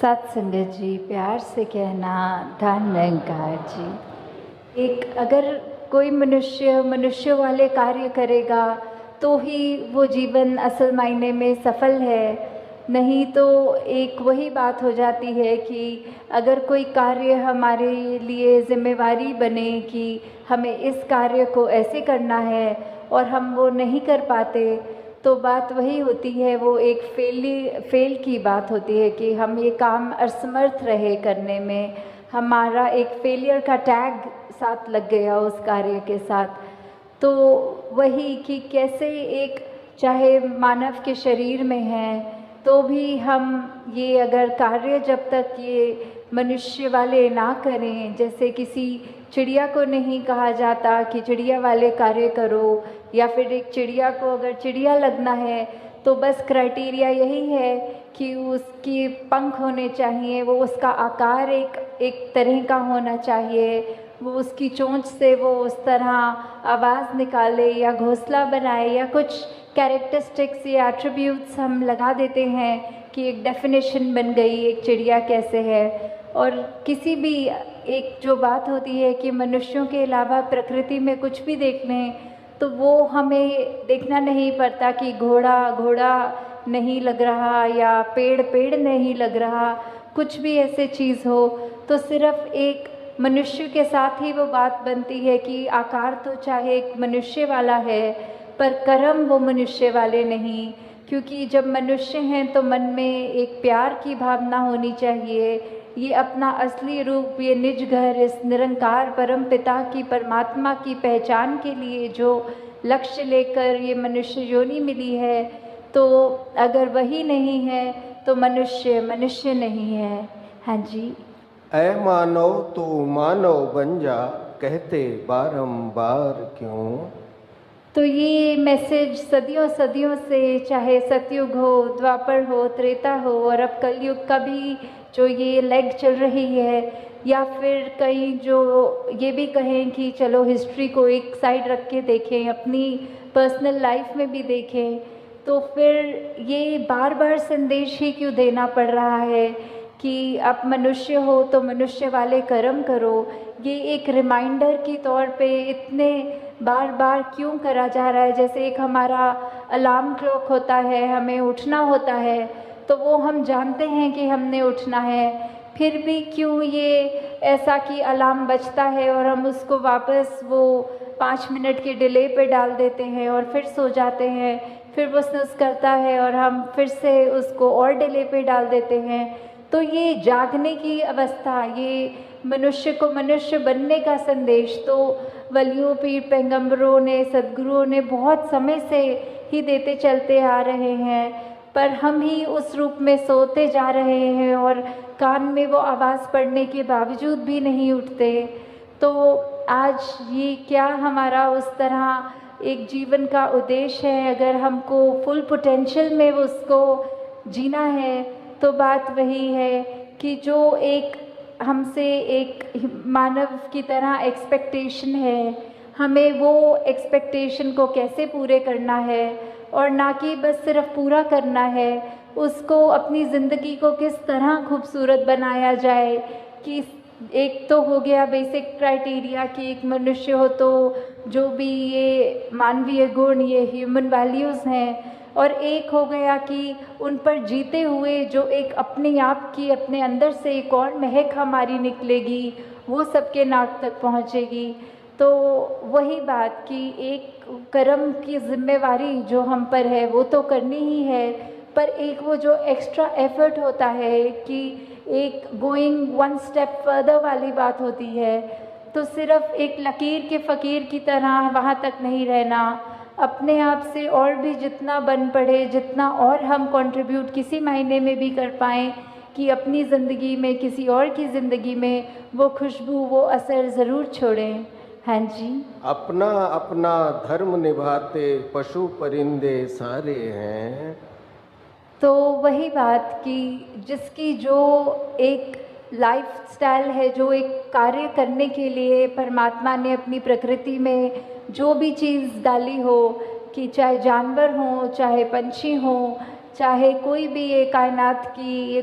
सत्संगत जी, प्यार से कहना धन निरंकार जी। एक अगर कोई मनुष्य वाले कार्य करेगा तो ही वो जीवन असल मायने में सफल है, नहीं तो एक वही बात हो जाती है कि अगर कोई कार्य हमारे लिए जिम्मेवारी बने कि हमें इस कार्य को ऐसे करना है और हम वो नहीं कर पाते, तो बात वही होती है, वो एक फेल की बात होती है कि हम ये काम असमर्थ रहे करने में, हमारा एक फेलियर का टैग साथ लग गया उस कार्य के साथ। तो वही कि कैसे एक चाहे मानव के शरीर में है तो भी हम ये अगर कार्य जब तक ये मनुष्य वाले ना करें, जैसे किसी चिड़िया को नहीं कहा जाता कि चिड़िया वाले कार्य करो, या फिर एक चिड़िया को अगर चिड़िया लगना है तो बस क्राइटेरिया यही है कि उसकी पंख होने चाहिए, वो उसका आकार एक तरह का होना चाहिए, वो उसकी चोंच से वो उस तरह आवाज़ निकाले या घोंसला बनाए, या कुछ कैरेक्टरिस्टिक्स या एट्रीब्यूट्स हम लगा देते हैं कि एक डेफिनेशन बन गई एक चिड़िया कैसे है। और किसी भी एक जो बात होती है कि मनुष्यों के अलावा प्रकृति में कुछ भी देख लें तो वो हमें देखना नहीं पड़ता कि घोड़ा घोड़ा नहीं लग रहा या पेड़ पेड़ नहीं लग रहा, कुछ भी ऐसे चीज़ हो तो सिर्फ एक मनुष्य के साथ ही वो बात बनती है कि आकार तो चाहे एक मनुष्य वाला है पर कर्म वो मनुष्य वाले नहीं, क्योंकि जब मनुष्य हैं तो मन में एक प्यार की भावना होनी चाहिए, ये अपना असली रूप, ये निज घर, इस निरंकार परम पिता की परमात्मा की पहचान के लिए जो लक्ष्य लेकर ये मनुष्य योनि मिली है, तो अगर वही नहीं है तो मनुष्य नहीं है। हाँ जी। ऐ मानव तू मानव बन जा, कहते बारंबार क्यों। तो ये मैसेज सदियों सदियों से, चाहे सतयुग हो, द्वापर हो, त्रेता हो और अब कलयुग का भी जो ये लेग चल रही है, या फिर कई जो ये भी कहें कि चलो हिस्ट्री को एक साइड रख के देखें, अपनी पर्सनल लाइफ में भी देखें, तो फिर ये बार बार संदेश ही क्यों देना पड़ रहा है कि आप मनुष्य हो तो मनुष्य वाले कर्म करो। ये एक रिमाइंडर के तौर पे इतने बार बार क्यों करा जा रहा है। जैसे एक हमारा अलार्म क्लॉक होता है, हमें उठना होता है तो वो हम जानते हैं कि हमने उठना है, फिर भी क्यों ये ऐसा कि अलार्म बजता है और हम उसको वापस वो 5 मिनट के डिले पे डाल देते हैं और फिर सो जाते हैं, फिर वो स्नूज़ करता है और हम फिर से उसको और डिले पे डाल देते हैं। तो ये जागने की अवस्था, ये मनुष्य को मनुष्य बनने का संदेश तो वलियों, पीर, पैगंबरों ने, सद्गुरुओं ने बहुत समय से ही देते चलते आ रहे हैं, पर हम ही उस रूप में सोते जा रहे हैं और कान में वो आवाज़ पड़ने के बावजूद भी नहीं उठते। तो आज ये क्या हमारा उस तरह एक जीवन का उद्देश्य है, अगर हमको फुल पोटेंशियल में उसको जीना है तो बात वही है कि जो एक हमसे एक मानव की तरह एक्सपेक्टेशन है, हमें वो एक्सपेक्टेशन को कैसे पूरे करना है, और ना कि बस सिर्फ पूरा करना है, उसको अपनी ज़िंदगी को किस तरह खूबसूरत बनाया जाए। कि एक तो हो गया बेसिक क्राइटेरिया कि एक मनुष्य हो तो जो भी ये मानवीय गुण, ये ह्यूमन वैल्यूज़ हैं, और एक हो गया कि उन पर जीते हुए जो एक अपने आप की, अपने अंदर से एक और महक हमारी निकलेगी, वो सबके नाक तक पहुँचेगी। तो वही बात कि एक कर्म की जिम्मेवारी जो हम पर है वो तो करनी ही है, पर एक वो जो एक्स्ट्रा एफर्ट होता है कि एक गोइंग वन स्टेप फर्दर वाली बात होती है, तो सिर्फ एक लकीर के फ़कीर की तरह वहाँ तक नहीं रहना, अपने आप से और भी जितना बन पड़े, जितना और हम कंट्रीब्यूट किसी महीने में भी कर पाएँ कि अपनी ज़िंदगी में, किसी और की ज़िंदगी में वो खुशबू, वो असर ज़रूर छोड़ें। हाँ जी। अपना अपना धर्म निभाते पशु परिंदे सारे हैं। तो वही बात कि जिसकी जो एक लाइफस्टाइल है, जो एक कार्य करने के लिए परमात्मा ने अपनी प्रकृति में जो भी चीज़ डाली हो, कि चाहे जानवर हों, चाहे पंछी हों, चाहे कोई भी ये कायनात की